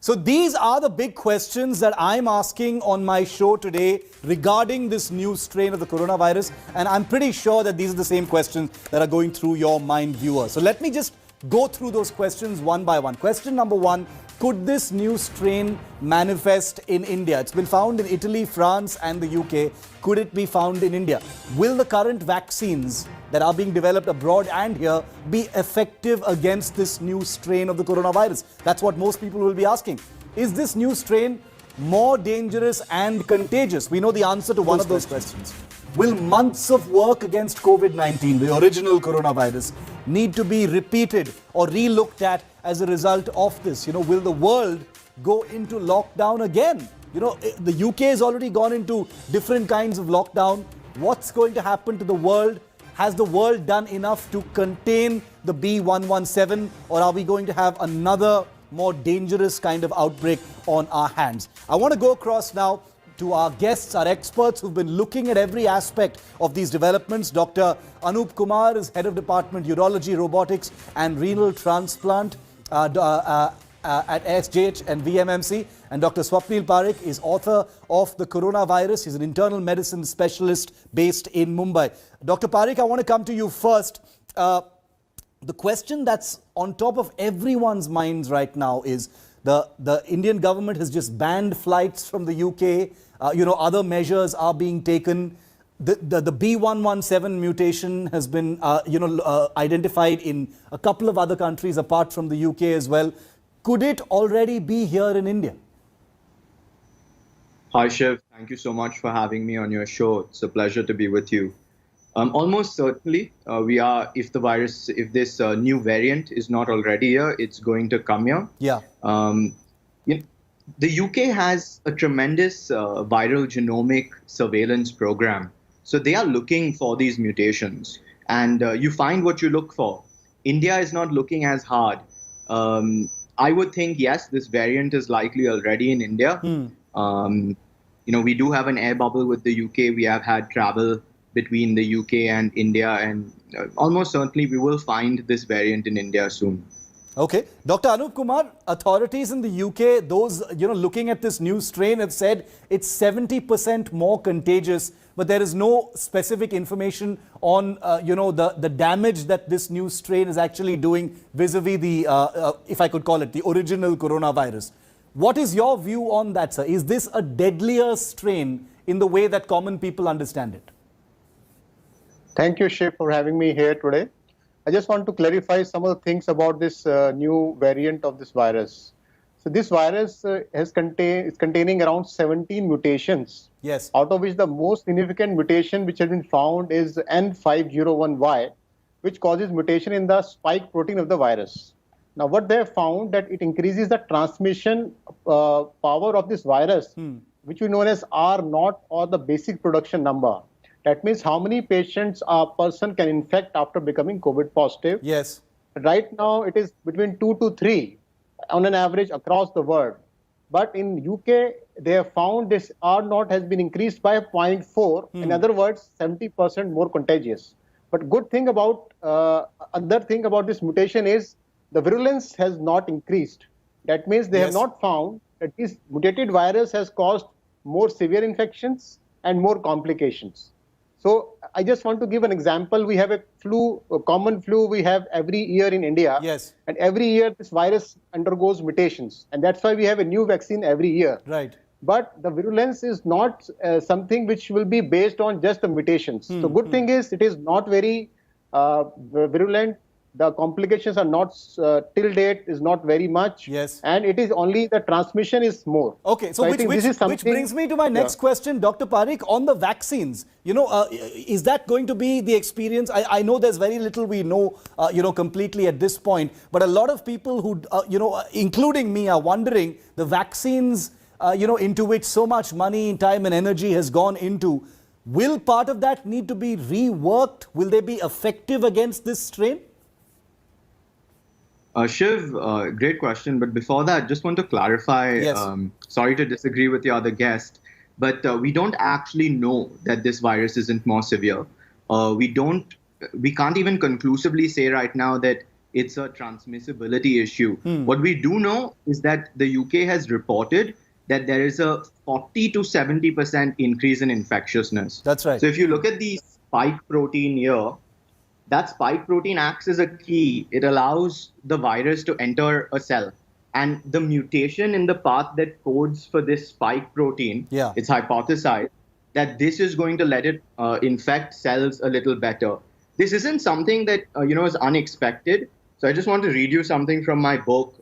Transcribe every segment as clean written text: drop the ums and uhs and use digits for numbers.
So these are the big questions that I'm asking on my show today regarding this new strain of the coronavirus. And I'm pretty sure that these are the same questions that are going through your mind, viewers. So let me just go through those questions one by one. Question number one, could this new strain manifest in India? It's been found in Italy, France and the UK. Could it be found in India? Will the current vaccines that are being developed abroad and here be effective against this new strain of the coronavirus? That's what most people will be asking. Is this new strain more dangerous and contagious? We know the answer to one of those questions. Will months of work against COVID-19, the original coronavirus, need to be repeated or re-looked at as a result of this? Will the world go into lockdown again? The UK has already gone into different kinds of lockdown. What's going to happen to the world? Has the world done enough to contain the B117, or are we going to have another more dangerous kind of outbreak on our hands? I want to go across now to our guests, our experts who've been looking at every aspect of these developments. Dr. Anup Kumar is Head of Department Urology, Robotics and Renal Transplant at SJH and VMMC. And Dr. Swapnil Parekh is author of The Coronavirus. He's an internal medicine specialist based in Mumbai. Dr. Parekh, I want to come to you first. The question that's on top of everyone's minds right now is the Indian government has just banned flights from the UK. Other measures are being taken. The B117 mutation has been identified in a couple of other countries apart from the UK as well. Could it already be here in India? Hi Shiv, thank you so much for having me on your show. It's a pleasure to be with you. Almost certainly, if this new variant is not already here, it's going to come here. Yeah. The UK has a tremendous viral genomic surveillance program. So they are looking for these mutations, and you find what you look for. India is not looking as hard. I would think, yes, this variant is likely already in India. We do have an air bubble with the UK. We have had travel between the UK and India, and almost certainly we will find this variant in India soon. Okay. Dr. Anup Kumar, authorities in the UK, those looking at this new strain have said it's 70% more contagious, but there is no specific information on the damage that this new strain is actually doing vis-a-vis the, if I could call it, the original coronavirus. What is your view on that, sir? Is this a deadlier strain in the way that common people understand it? Thank you, Shiv, for having me here today. I just want to clarify some of the things about this new variant of this virus. So this virus is containing around 17 mutations. Yes. Out of which the most significant mutation which has been found is N501Y, which causes mutation in the spike protein of the virus. Now, what they have found that it increases the transmission power of this virus, which we know as R0 or the basic production number. That means how many patients a person can infect after becoming COVID positive. Yes. Right now, it is between 2 to 3 on an average across the world. But in UK, they have found this R0 has been increased by 0.4. In other words, 70% more contagious. But good thing about, other thing about this mutation is the virulence has not increased. That means they have not found that this mutated virus has caused more severe infections and more complications. So I just want to give an example. We have a common flu we have every year in India. Yes. And every year this virus undergoes mutations. And that's why we have a new vaccine every year. Right. But the virulence is not something which will be based on just the mutations. So good thing is it is not very virulent. The complications are not, till date, is not very much. Yes. And it is only the transmission is more. Okay, so which brings me to my next question, Dr. Parekh, on the vaccines. Is that going to be the experience? I know there's very little we know, completely at this point. But a lot of people who, including me, are wondering the vaccines, into which so much money, time and energy has gone into. Will part of that need to be reworked? Will they be effective against this strain? Shiv, great question. But before that, just want to clarify, yes. Sorry to disagree with the other guest, but we don't actually know that this virus isn't more severe. We can't even conclusively say right now that it's a transmissibility issue. What we do know is that the UK has reported that there is a 40 to 70% increase in infectiousness. That's right. So if you look at the spike protein here, that spike protein acts as a key. It allows the virus to enter a cell. And the mutation in the path that codes for this spike protein, Yeah. it's hypothesized that this is going to let it infect cells a little better. This isn't something that is unexpected. So I just want to read you something from my book.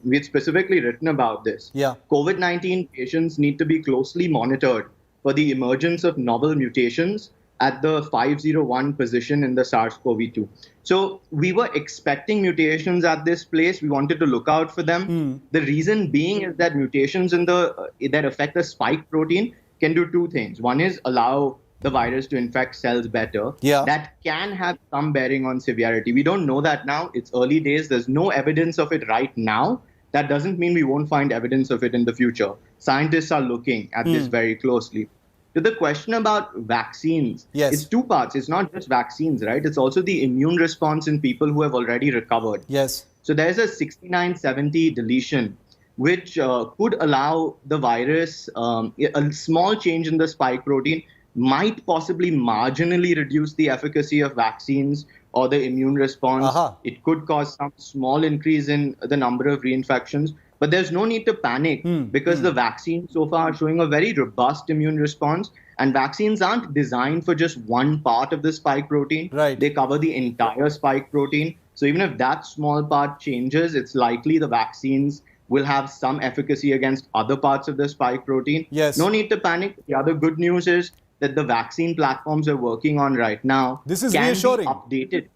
We had specifically written about this. Yeah. COVID-19 patients need to be closely monitored for the emergence of novel mutations at the 501 position in the SARS-CoV-2. So we were expecting mutations at this place. We wanted to look out for them. The reason being is that mutations in that affect the spike protein can do two things. One is allow the virus to infect cells better. Yeah. That can have some bearing on severity. We don't know that now. It's early days. There's no evidence of it right now. That doesn't mean we won't find evidence of it in the future. Scientists are looking at this very closely. To the question about vaccines, Yes. it's two parts. It's not just vaccines, right? It's also the immune response in people who have already recovered. Yes. So there's a 6970 deletion, which could allow the virus, a small change in the spike protein might possibly marginally reduce the efficacy of vaccines or the immune response. It could cause some small increase in the number of reinfections. But there's no need to panic because the vaccines so far are showing a very robust immune response. And vaccines aren't designed for just one part of the spike protein. Right. They cover the entire spike protein. So even if that small part changes, it's likely the vaccines will have some efficacy against other parts of the spike protein. Yes. No need to panic. The other good news is that the vaccine platforms we're working on right now This is can reassuring. be updated.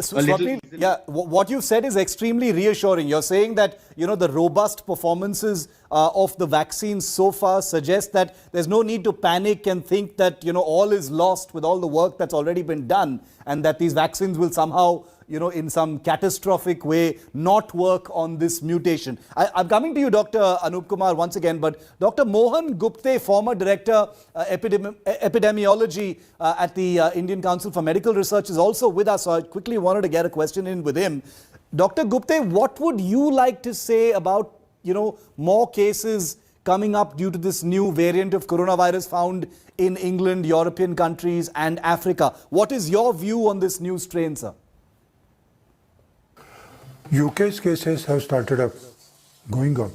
So, a little Swapnil, easily. yeah, what you've said is extremely reassuring. You're saying that, the robust performances of the vaccines so far suggest that there's no need to panic and think that, all is lost with all the work that's already been done, and that these vaccines will somehow, in some catastrophic way, not work on this mutation. I'm coming to you, Dr. Anup Kumar, once again, but Dr. Mohan Gupte, former Director Epidemiology at the Indian Council for Medical Research, is also with us. So I quickly wanted to get a question in with him. Dr. Gupte, what would you like to say about, more cases coming up due to this new variant of coronavirus found in England, European countries and Africa? What is your view on this new strain, sir? UK's cases have started going up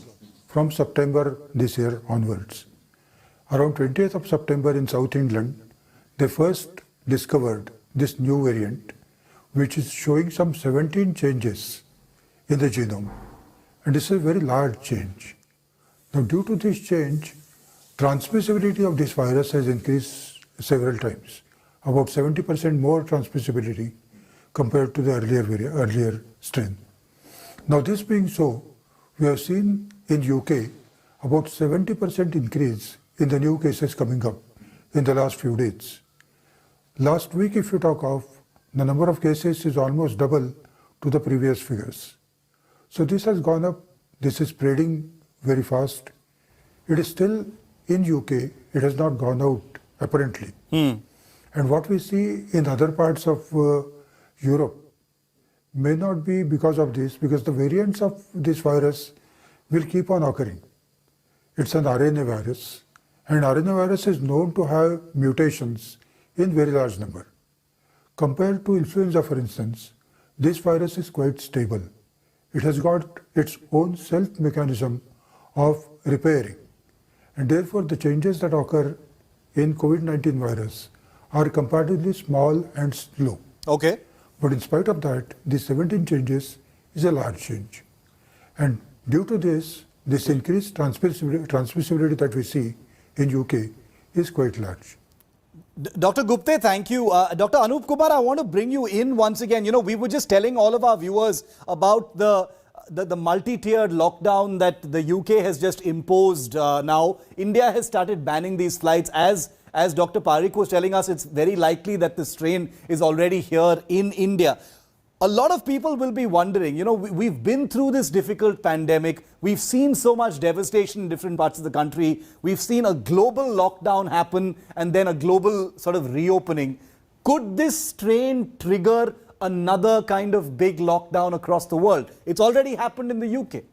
from September this year onwards. Around 20th of September in South England, they first discovered this new variant, which is showing some 17 changes in the genome. And this is a very large change. Now, due to this change, transmissibility of this virus has increased several times, about 70% more transmissibility compared to the earlier strain. Now, this being so, we have seen in UK about 70% increase in the new cases coming up in the last few days. Last week, if you talk of, the number of cases is almost double to the previous figures. So this has gone up, this is spreading very fast. It is still in UK, it has not gone out apparently. And what we see in other parts of Europe may not be because of this, because the variants of this virus will keep on occurring. It's an RNA virus, and RNA virus is known to have mutations in very large number. Compared to influenza, for instance, this virus is quite stable. It has got its own self-mechanism of repairing. And therefore, the changes that occur in COVID-19 virus are comparatively small and slow. Okay. But in spite of that, the 17 changes is a large change. And due to this increased transmissibility that we see in UK is quite large. Dr. Gupte, thank you. Dr. Anup Kumar, I want to bring you in once again. We were just telling all of our viewers about the multi-tiered lockdown that the UK has just imposed now. India has started banning these flights. As Dr. Parikh was telling us, it's very likely that the strain is already here in India. A lot of people will be wondering, we've been through this difficult pandemic. We've seen so much devastation in different parts of the country. We've seen a global lockdown happen and then a global sort of reopening. Could this strain trigger another kind of big lockdown across the world? It's already happened in the UK.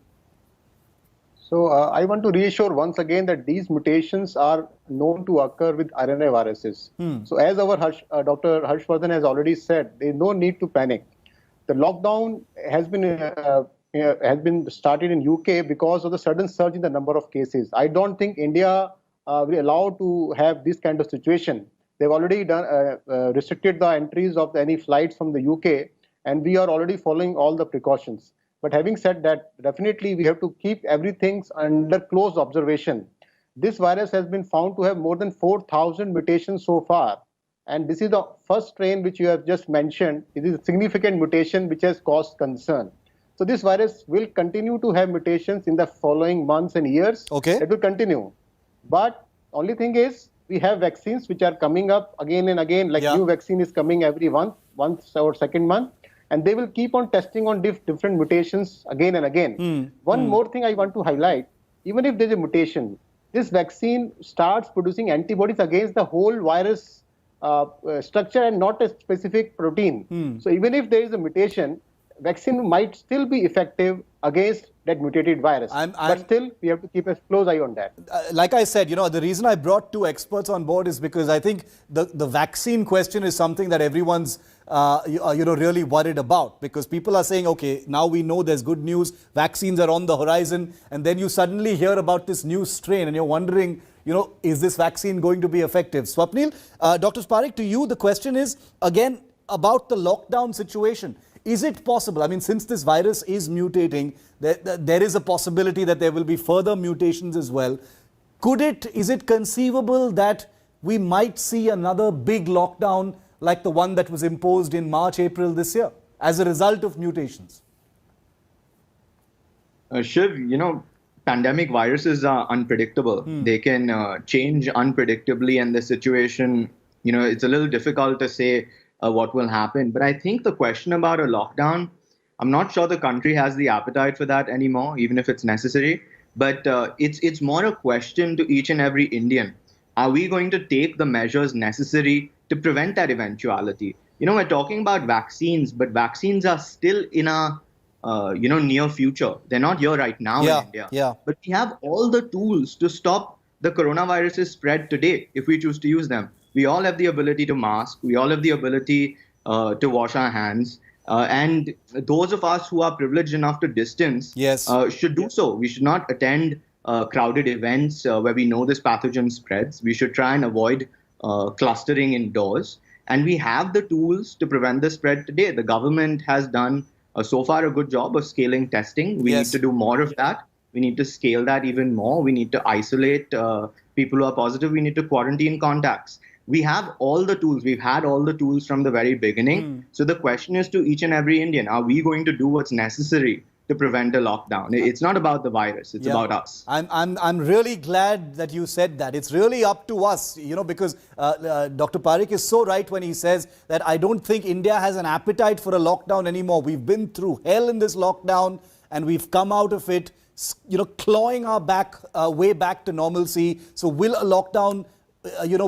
So I want to reassure once again that these mutations are known to occur with RNA viruses. So as our Dr. Harshvardhan has already said, there is no need to panic. The lockdown has been started in UK because of the sudden surge in the number of cases. I don't think India will allow to have this kind of situation. They've already restricted the entries of any flights from the UK, and we are already following all the precautions. But having said that, definitely we have to keep everything under close observation. This virus has been found to have more than 4,000 mutations so far. And this is the first strain which you have just mentioned. It is a significant mutation which has caused concern. So this virus will continue to have mutations in the following months and years. Okay. It will continue. But only thing is, we have vaccines which are coming up again and again, like new vaccine is coming every month or second month. And they will keep on testing on different mutations again and again. One more thing I want to highlight, even if there's a mutation, this vaccine starts producing antibodies against the whole virus structure and not a specific protein. So even if there is a mutation, vaccine might still be effective against that mutated virus. But still, we have to keep a close eye on that. Like I said, the reason I brought two experts on board is because I think the vaccine question is something that everyone's really worried about, because people are saying, okay, now we know there's good news, vaccines are on the horizon, and then you suddenly hear about this new strain and you're wondering, is this vaccine going to be effective? Swapnil, Dr. Parekh, to you, the question is, again, about the lockdown situation. Is it possible? I mean, since this virus is mutating, there is a possibility that there will be further mutations as well. Is it conceivable that we might see another big lockdown like the one that was imposed in March, April this year as a result of mutations? Shiv, pandemic viruses are unpredictable. They can change unpredictably, and the situation, it's a little difficult to say what will happen. But I think the question about a lockdown, I'm not sure the country has the appetite for that anymore, even if it's necessary. But it's more a question to each and every Indian. Are we going to take the measures necessary to prevent that eventuality? We're talking about vaccines, but vaccines are still in a near future. They're not here right now in India. But we have all the tools to stop the coronavirus's spread today if we choose to use them. We all have the ability to mask. We all have the ability to wash our hands. And those of us who are privileged enough to distance should do so. We should not attend crowded events where we know this pathogen spreads. We should try and avoid clustering indoors. And we have the tools to prevent the spread today. The government has done so far a good job of scaling testing. We need to do more of that. We need to scale that even more. We need to isolate people who are positive. We need to quarantine contacts. We have all the tools. We've had all the tools from the very beginning. So the question is to each and every Indian, are we going to do what's necessary to prevent a lockdown? It's not about the virus. It's about us. I'm really glad that you said that. It's really up to us, because Dr. Parekh is so right when he says that I don't think India has an appetite for a lockdown anymore. We've been through hell in this lockdown and we've come out of it, clawing our way back to normalcy. So will a lockdown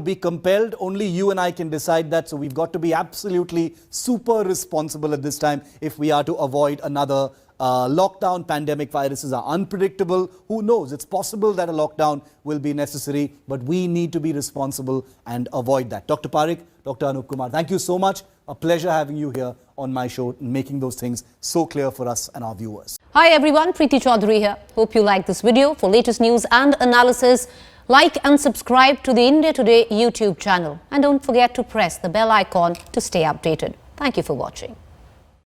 be compelled? Only you and I can decide that. So we've got to be absolutely super responsible at this time if we are to avoid another lockdown. Pandemic viruses are unpredictable. Who knows? It's possible that a lockdown will be necessary, but we need to be responsible and avoid that. Dr. Parekh, Dr. Anup Kumar, thank you so much. A pleasure having you here on my show and making those things so clear for us and our viewers. Hi everyone, Preeti Chaudhary here. Hope you like this video. For latest news and analysis, like and subscribe to the India Today YouTube channel. And don't forget to press the bell icon to stay updated. Thank you for watching.